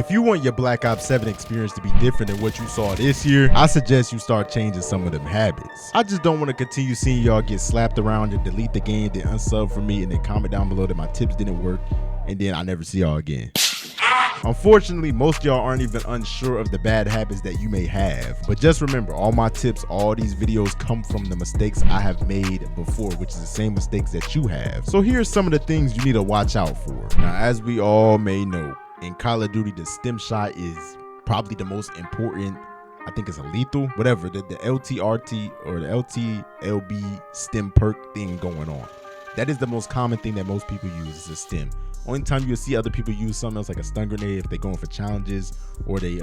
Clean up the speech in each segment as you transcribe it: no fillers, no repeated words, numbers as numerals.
If you want your Black Ops 7 experience to be different than what you saw this year, I suggest you start changing some of them habits. I just don't want to continue seeing y'all get slapped around and delete the game, then unsub for me, and then comment down below that my tips didn't work, and then I never see y'all again. Unfortunately, most of y'all aren't even unsure of the bad habits that you may have. But just remember, all my tips, all these videos come from the mistakes I have made before, which is the same mistakes that you have. So here's some of the things you need to watch out for. Now, as we all may know, in Call of Duty, the stim shot is probably the most important. I think it's a lethal, whatever, the LTRT or the LTLB stim perk thing going on. That is the most common thing that most people use is a stim. Only time you'll see other people use something else like a stun grenade if they're going for challenges, or they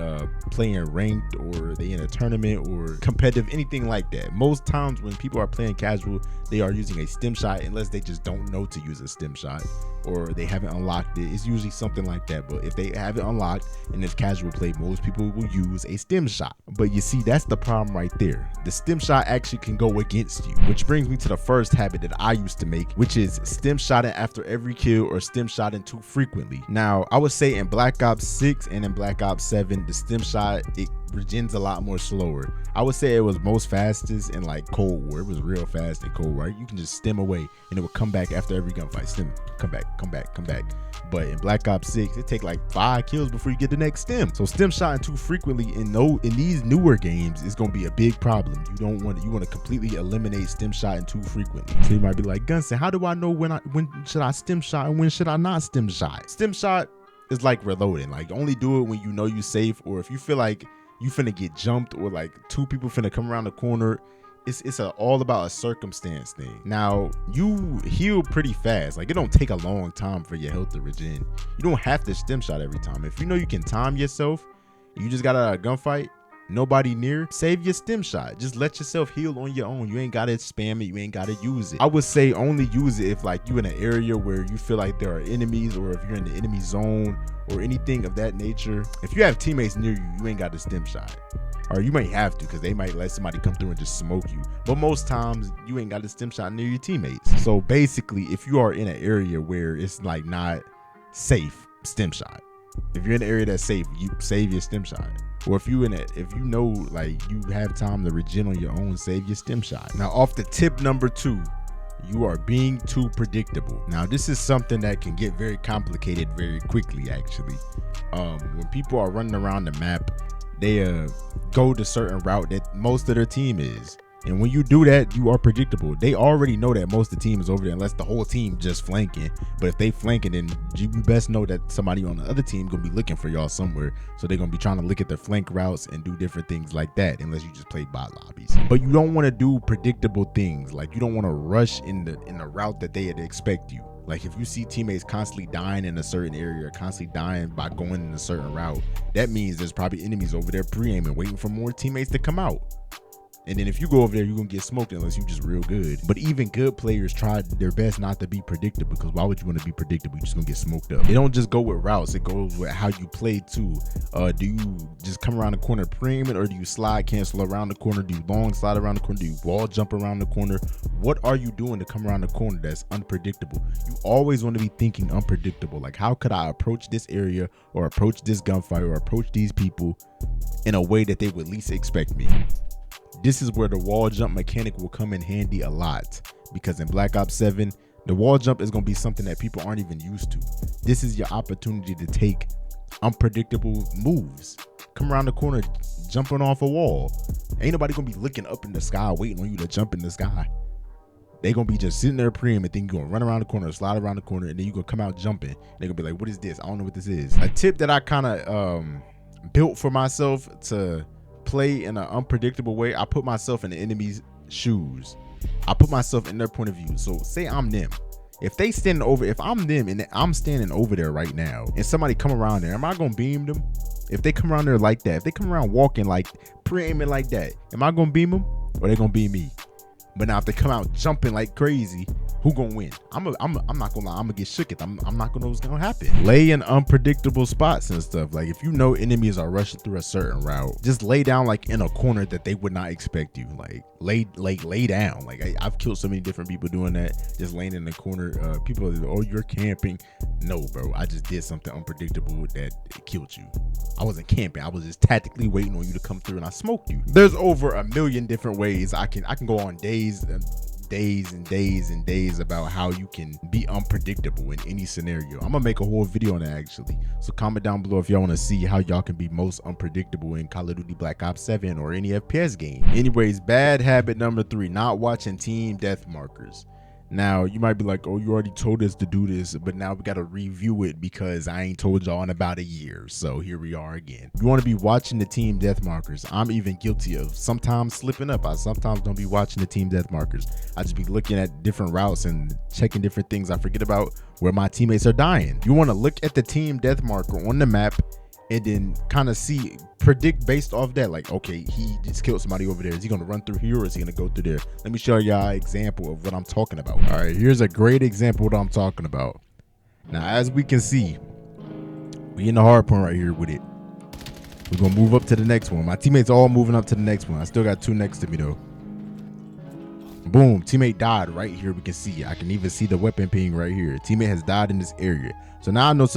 playing ranked, or they in a tournament or competitive, anything like that. Most times when people are playing casual, they are using a stim shot unless they just don't know to use a stim shot or they haven't unlocked it. It's usually something like that. But if they have it unlocked and it's casual play, most people will use a stim shot. But you see, that's the problem right there. The stim shot actually can go against you, which brings me to the first habit that I used to make, which is stim shotting after every kill or stim shotting too frequently. Now, I would say in Black Ops 6 and in Black Ops 7, the stim shot, it regens a lot more slower. I would say it was most fastest in like Cold War. It was real fast in Cold War. You can just stim away and it would come back after every gunfight. Stim, come back, come back, come back. But in Black Ops 6, it take like 5 kills before you get the next stim. So stim shotting too frequently in these newer games is gonna be a big problem. You want to completely eliminate stim shotting too frequently. So you might be like, Gunson, how do I know when should I stim shot and when should I not stim shot? Stim shot is like reloading. Like, only do it when you know you're safe, or if you feel like you finna get jumped, or like 2 people finna come around the corner. It's all about a circumstance thing. Now, you heal pretty fast. Like, it don't take a long time for your health to regen. You don't have to stim shot every time. If you know you can time yourself, you just got out of a gunfight, nobody near, save your stim shot. Just let yourself heal on your own. You ain't gotta spam it, you ain't gotta use it. I would say only use it if like you in an area where you feel like there are enemies, or if you're in the enemy zone or anything of that nature. If you have teammates near you, you ain't got to stim shot. Or you might have to, because they might let somebody come through and just smoke you. But most times you ain't got to stim shot near your teammates. So basically, if you are in an area where it's like not safe, stim shot. If you're in an area that's safe, you save your stim shot. Or if you know like you have time to regen on your own, save your stim shot. Now, off the tip number 2, you are being too predictable. Now, this is something that can get very complicated very quickly, actually. When people are running around the map, they go the certain route that most of their team is. And when you do that, you are predictable. They already know that most of the team is over there, unless the whole team just flanking. But if they flanking, then you best know that somebody on the other team gonna be looking for y'all somewhere. So they're gonna be trying to look at their flank routes and do different things like that, unless you just play bot lobbies. But you don't want to do predictable things. Like, you don't want to rush in the route that they expect you. Like, if you see teammates constantly dying in a certain area, or constantly dying by going in a certain route, that means there's probably enemies over there pre-aiming, waiting for more teammates to come out. And then if you go over there, you're gonna get smoked unless you're just real good. But even good players try their best not to be predictable, because why would you want to be predictable? You're just gonna get smoked up. It don't just go with routes, it goes with how you play too. Do you just come around the corner pre-aiming, or do you slide cancel around the corner? Do you long slide around the corner? Do you wall jump around the corner? What are you doing to come around the corner that's unpredictable? You always want to be thinking unpredictable. Like, how could I approach this area, or approach this gunfight, or approach these people in a way that they would least expect me? This is where the wall jump mechanic will come in handy a lot, because in Black Ops 7, the wall jump is going to be something that people aren't even used to. This is your opportunity to take unpredictable moves. Come around the corner, jumping off a wall. Ain't nobody going to be looking up in the sky, waiting on you to jump in the sky. They going to be just sitting there praying, and then you're going to run around the corner, slide around the corner, and then you're going to come out jumping. They're going to be like, what is this? I don't know what this is. A tip that I kind of built for myself to play in an unpredictable way, I put myself in the enemy's shoes. I put myself in their point of view. So say I'm them. If they standing over, if I'm them and I'm standing over there right now, and somebody come around there, am I gonna beam them? If they come around there like that, if they come around walking like pre-aiming like that, am I gonna beam them, or they gonna beam me? But now if they come out jumping like crazy, who gonna win? I'm not gonna lie, I'm gonna get shook at. I'm not gonna know what's gonna happen. Lay in unpredictable spots and stuff. Like, if you know enemies are rushing through a certain route, just lay down like in a corner that they would not expect you. Like lay down. Like, I've killed so many different people doing that, just laying in the corner. People are, oh, you're camping. No, bro, I just did something unpredictable that killed you. I wasn't camping. I was just tactically waiting on you to come through, and I smoked you. There's over a million different ways I can go on days and days about how you can be unpredictable in any scenario. I'm gonna make a whole video on that actually. So comment down below if y'all want to see how y'all can be most unpredictable in Call of Duty Black Ops 7 or any FPS game. Anyways, bad habit number 3, not watching team death markers. Now, you might be like, oh, you already told us to do this, but now we got to review it because I ain't told y'all in about a year. So here we are again. You want to be watching the team death markers. I'm even guilty of sometimes slipping up. I sometimes don't be watching the team death markers. I just be looking at different routes and checking different things. I forget about where my teammates are dying. You want to look at the team death marker on the map and then kind of predict based off that, like, okay, he just killed somebody over there. Is he gonna run through here or is he gonna go through there? Let me show y'all an example of what I'm talking about. All right, here's a great example of what I'm talking about. Now, as we can see, we in the hard point right here with it. We're gonna move up to the next one. My teammates all moving up to the next one. I still got 2 next to me though. Boom, teammate died right here. We can see, I can even see the weapon ping right here. Teammate has died in this area. So now I know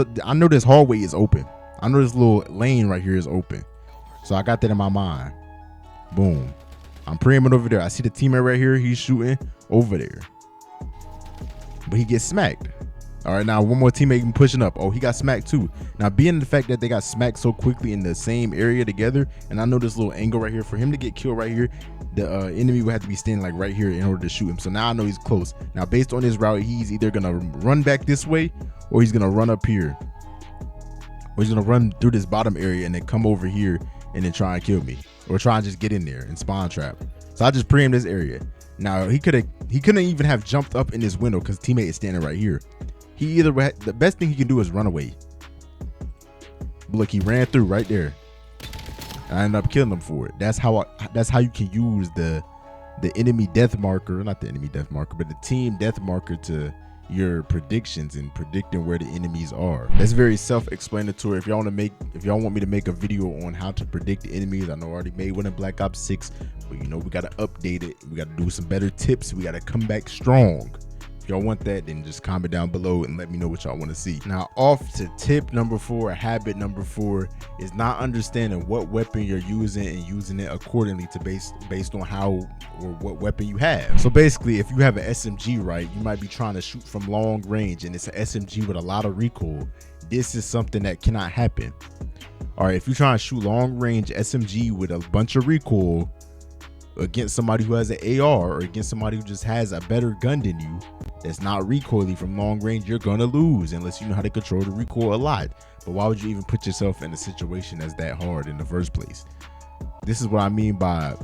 this hallway is open. I know this little lane right here is open. So I got that in my mind. Boom. I'm pre-aiming over there. I see the teammate right here. He's shooting over there. But he gets smacked. All right, now one more teammate pushing up. Oh, he got smacked too. Now, being the fact that they got smacked so quickly in the same area together, and I know this little angle right here, for him to get killed right here, the enemy would have to be standing like right here in order to shoot him. So now I know he's close. Now, based on his route, he's either going to run back this way or he's going to run up here. Or he's going to run through this bottom area and then come over here and then try and kill me, or try and just get in there and spawn trap. So I just pre-aimed this area. Now he couldn't even have jumped up in this window because teammate is standing right here. He either the best thing he can do is run away. Look, he ran through right there. I ended up killing him for it. That's how you can use the enemy death marker, not the enemy death marker, but the team death marker to your predictions and predicting where the enemies are. That's very self-explanatory. If y'all want me to make a video on how to predict the enemies, I know I already made one in Black Ops 6, but you know, we got to update it. We got to do some better tips. We got to come back strong. If y'all want that, then just comment down below and let me know what y'all want to see. Now, off to tip number 4, habit number 4 is not understanding what weapon you're using and using it accordingly to based on how or what weapon you have. So basically, if you have an SMG, right, you might be trying to shoot from long range and it's an SMG with a lot of recoil. This is something that cannot happen. All right, if you're trying to shoot long range SMG with a bunch of recoil against somebody who has an AR or against somebody who just has a better gun than you that's not recoily from long range, you're gonna lose unless you know how to control the recoil a lot. But why would you even put yourself in a situation that's that hard in the first place? This is what I mean by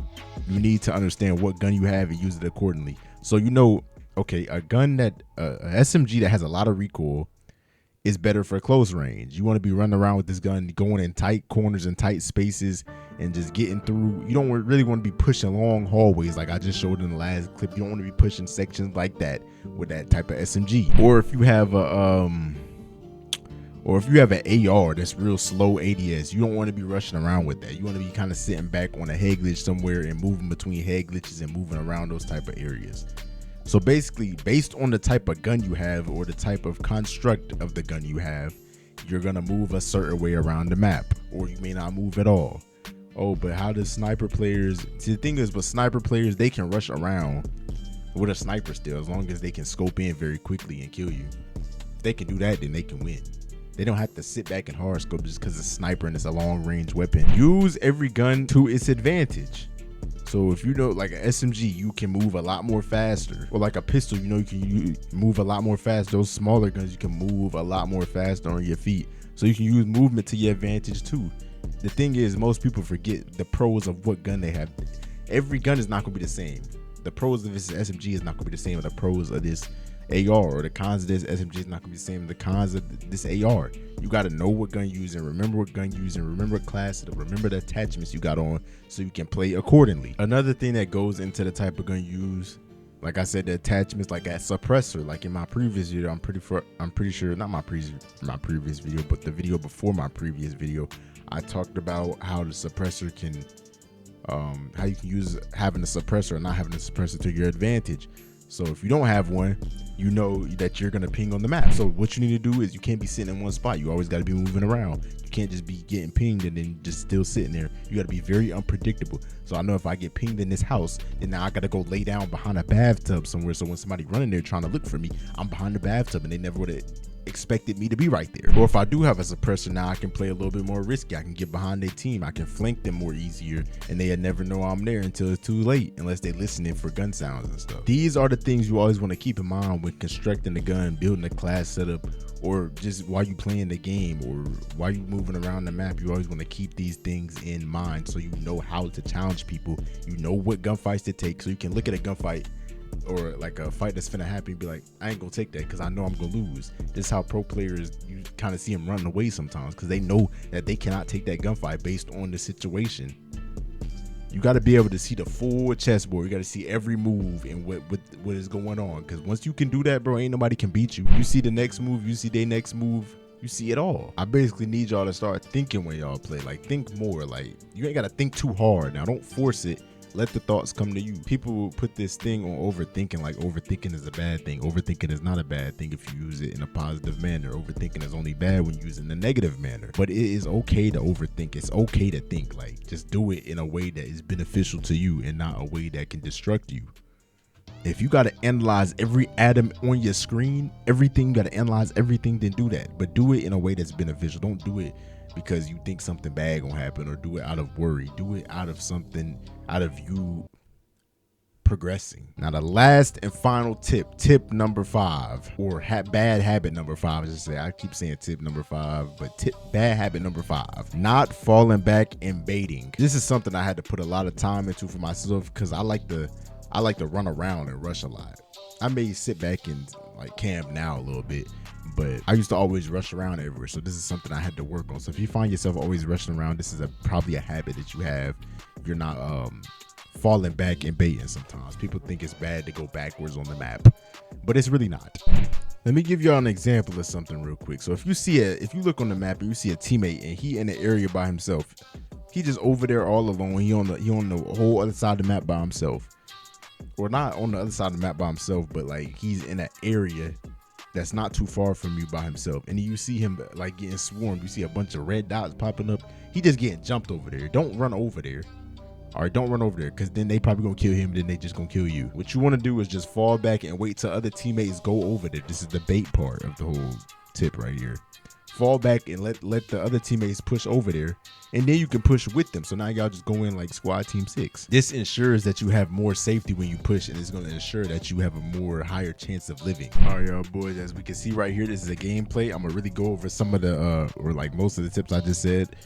you need to understand what gun you have and use it accordingly. So you know, okay, a gun that a SMG that has a lot of recoil is better for close range. You want to be running around with this gun, going in tight corners and tight spaces and just getting through. You don't really want to be pushing long hallways like I just showed in the last clip. You don't want to be pushing sections like that with that type of SMG. Or if you have an AR that's real slow ADS, you don't want to be rushing around with that. You want to be kind of sitting back on a head glitch somewhere and moving between head glitches and moving around those type of areas. So basically, based on the type of gun you have or the type of construct of the gun you have, you're gonna move a certain way around the map, or you may not move at all. Oh, but how does sniper players, see, the thing is, with sniper players, they can rush around with a sniper still, as long as they can scope in very quickly and kill you. If they can do that, then they can win. They don't have to sit back and hard scope just because it's a sniper and it's a long range weapon. Use every gun to its advantage. So if you know, like an SMG, you can move a lot more faster, or like a pistol, you know, you can move a lot more fast. Those smaller guns, you can move a lot more faster on your feet. So you can use movement to your advantage too. The thing is, most people forget the pros of what gun they have. Every gun is not gonna be the same. The pros of this SMG is not gonna be the same as the pros of this AR, or the cons of this SMG is not gonna be the same as the cons of this AR. You gotta know what gun you're using, remember what gun you're using, remember what class, remember the attachments you got on, so you can play accordingly. Another thing that goes into the type of gun you use, like I said, the attachments, like that suppressor. Like in my previous video, I'm pretty sure, not my previous video, but the video before my previous video, I talked about how the suppressor can, how you can use having a suppressor or not having a suppressor to your advantage. So if you don't have one, you know that you're gonna ping on the map. So what you need to do is you can't be sitting in one spot. You always got to be moving around. You can't just be getting pinged and then just still sitting there. You got to be very unpredictable. So I know if I get pinged in this house, then now I got to go lay down behind a bathtub somewhere. So when somebody running there trying to look for me, I'm behind the bathtub and they never would have expected me to be right there. Or if I do have a suppressor, now I can play a little bit more risky. I can get behind their team. I can flank them more easier, and they'll never know I'm there until it's too late, unless they listening for gun sounds and stuff. These are the things you always want to keep in mind when constructing the gun, building a class setup, or just while you playing the game or while you moving around the map. You always want to keep these things in mind so you know how to challenge people. You know what gunfights to take, so you can look at a gunfight or like a fight that's finna happen and be like, I ain't gonna take that because I know I'm gonna lose. This is how pro players, you kind of see them running away sometimes because they know that they cannot take that gunfight based on the situation. You got to be able to see the full chessboard. You got to see every move and what is going on, because once you can do that, bro, ain't nobody can beat you. You see the next move, you see their next move, you see it all. I basically need y'all to start thinking when y'all play. Like, think more. Like, you ain't got to think too hard. Now, don't force it. Let the thoughts come to you. People will put this thing on overthinking, like overthinking is a bad thing. Overthinking is not a bad thing if you use it in a positive manner. Overthinking is only bad when you use it in a negative manner. But it is okay to overthink. It's okay to think. Like, just do it in a way that is beneficial to you and not a way that can destruct you. If you got to analyze every atom on your screen, everything, you got to analyze everything, then do that. But do it in a way that's beneficial. Don't do it because you think something bad gonna happen, or do it out of worry. Do it out of something, out of you progressing. Now, the last and final tip number 5, or bad habit number 5, as I say. I keep saying tip number 5, but bad habit number 5, not falling back and baiting. This is something I had to put a lot of time into for myself, because I like to run around and rush a lot. I may sit back and like camp now a little bit, but I used to always rush around everywhere. So this is something I had to work on. So if you find yourself always rushing around, this is probably a habit that you have. You're not falling back and baiting sometimes. People think it's bad to go backwards on the map, but it's really not. Let me give y'all an example of something real quick. So if you look on the map and you see a teammate and he in the area by himself, he just over there all alone. He on the whole other side of the map by himself. Or not on the other side of the map by himself, but like he's in an area that's not too far from you by himself, and you see him like getting swarmed. You see a bunch of red dots popping up. He just getting jumped over there. Don't run over there. All right, don't run over there, because then they probably gonna kill him, then they just gonna kill you. What you want to do is just fall back and wait till other teammates go over there. This is the bait part of the whole tip right here. Fall back and let the other teammates push over there, and then you can push with them. So now y'all just go in like squad team 6. This ensures that you have more safety when you push, and it's going to ensure that you have a higher chance of living. All right, y'all boys, as we can see right here, this is a gameplay. I'm gonna really go over some of the or like most of the tips I just said.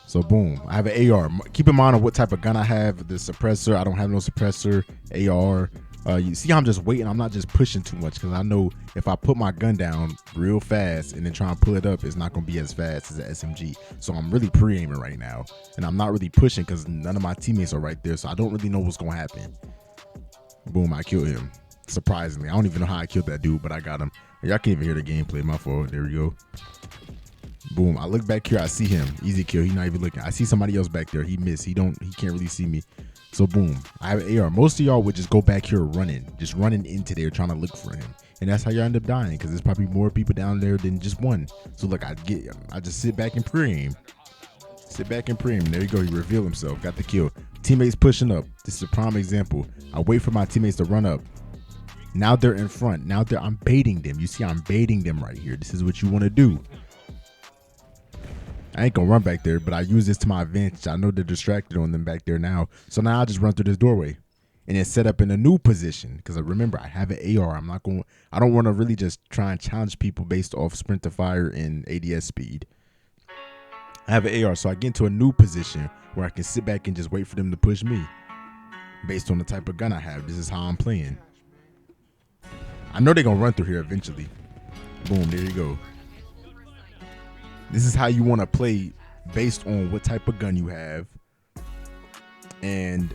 So boom, I have an AR. Keep in mind on what type of gun I have. The suppressor, I don't have no suppressor. AR. You see, I'm just waiting. I'm not just pushing too much, because I know if I put my gun down real fast and then try and pull it up, it's not going to be as fast as an SMG. So I'm really pre-aiming right now, and I'm not really pushing because none of my teammates are right there. So I don't really know what's going to happen. Boom, I killed him. Surprisingly, I don't even know how I killed that dude, but I got him. Y'all can't even hear the gameplay. My fault. There we go. Boom, I look back here. I see him. Easy kill. He's not even looking. I see somebody else back there. He missed. He can't really see me. So boom, I have an AR. Most of y'all would just go back here just running into there trying to look for him, and that's how y'all end up dying, because there's probably more people down there than just one. So look, I just sit back and pre-aim. There you go. He revealed himself. Got the kill. Teammates pushing up. This is a prime example. I wait for my teammates to run up. Now they're in front. I'm baiting them. You see, I'm baiting them right here. This is what you want to do. I ain't gonna run back there, but I use this to my advantage. I know they're distracted on them back there now. So now I just run through this doorway and then set up in a new position, because remember, I have an AR. I don't want to really just try and challenge people based off sprint to fire and ADS speed. I have an AR, so I get into a new position where I can sit back and just wait for them to push me based on the type of gun I have. This is how I'm playing. I know they're gonna run through here eventually. Boom, there you go. This is how you want to play, based on what type of gun you have and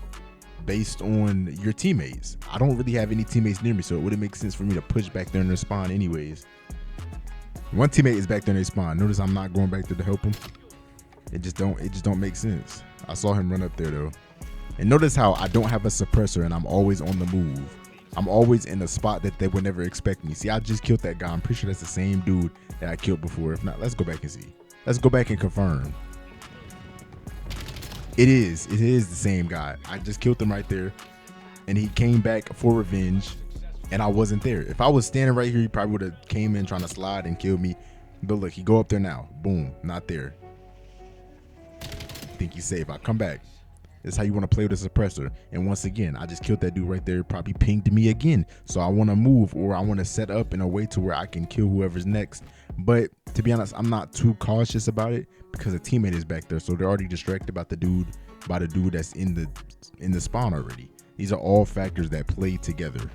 based on your teammates. I don't really have any teammates near me, so it wouldn't make sense for me to push back there in their spawn anyways. One teammate is back there in their spawn. Notice I'm not going back there to help him. It just don't make sense. I saw him run up there though. And notice how I don't have a suppressor and I'm always on the move. I'm always in a spot that they would never expect me. See, I just killed that guy. I'm pretty sure that's the same dude that I killed before. If not, let's go back and see. Let's go back and confirm. It is the same guy. I just killed him right there, and he came back for revenge, and I wasn't there. If I was standing right here, he probably would have came in trying to slide and kill me. But look, he go up there now. Boom, not there. Think he's safe. I come back. This is how you want to play with a suppressor. And once again, I just killed that dude right there. Probably pinged me again. So I want to move, or I want to set up in a way to where I can kill whoever's next. But to be honest, I'm not too cautious about it because a teammate is back there. So they're already distracted by the dude that's in the spawn already. These are all factors that play together.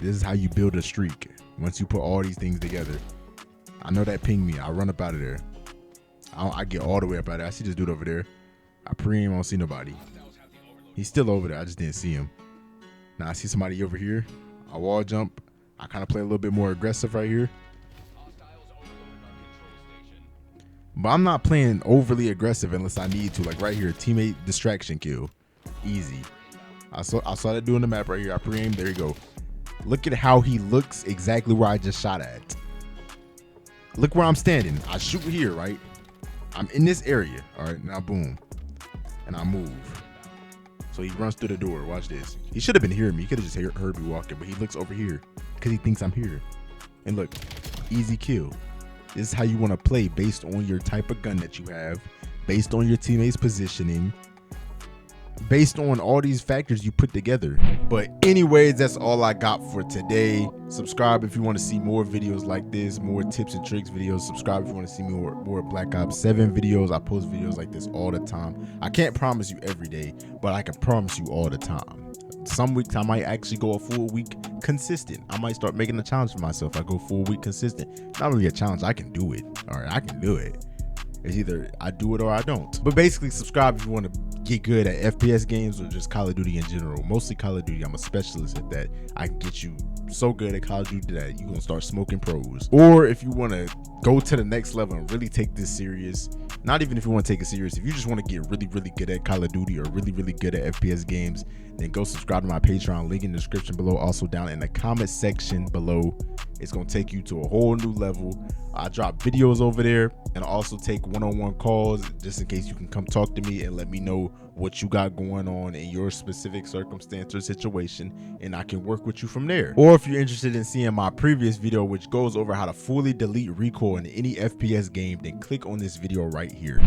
This is how you build a streak. Once you put all these things together. I know that pinged me. I run up out of there. I get all the way up out of there. I see this dude over there. I pre-aim, I don't see nobody. He's still over there. I just didn't see him. Now I see somebody over here. I wall jump. I kind of play a little bit more aggressive right here. But I'm not playing overly aggressive unless I need to. Like right here, teammate distraction kill. Easy. I saw that dude on the map right here. I pre-aim. There you go. Look at how he looks exactly where I just shot at. Look where I'm standing. I shoot here, right? I'm in this area. All right, now boom. And I move. So he runs through the door. Watch this. He should have been hearing me. He could have just heard me walking, but he looks over here because he thinks I'm here. And look, easy kill. This is how you want to play based on your type of gun that you have, based on your teammates' positioning, based on all these factors you put together. But anyways, that's all I got for today. Subscribe if you want to see more videos like this, more tips and tricks videos. Subscribe if you want to see more Black Ops 7 videos. I post videos like this all the time. I can't promise you every day, but I can promise you all the time. Some weeks I might actually go a full week consistent. I might start making a challenge for myself. I go full week consistent. Not really a challenge, I can do it. All right, I can do it. It's either I do it or I don't. But basically, subscribe if you want to get good at FPS games or just Call of Duty in general. Mostly Call of Duty. I'm a specialist at that. I can get you so good at Call of Duty that you're going to start smoking pros. Or if you want to go to the next level and really take this serious, not even if you want to take it serious, if you just want to get really, really good at Call of Duty or really, really good at FPS games, then go subscribe to my Patreon. Link in the description below. Also down in the comment section below. It's going to take you to a whole new level. I drop videos over there, and I also take one-on-one calls just in case you can come talk to me and let me know what you got going on in your specific circumstance or situation, and I can work with you from there. Or if you're interested in seeing my previous video, which goes over how to fully delete recoil in any FPS game, then click on this video right here.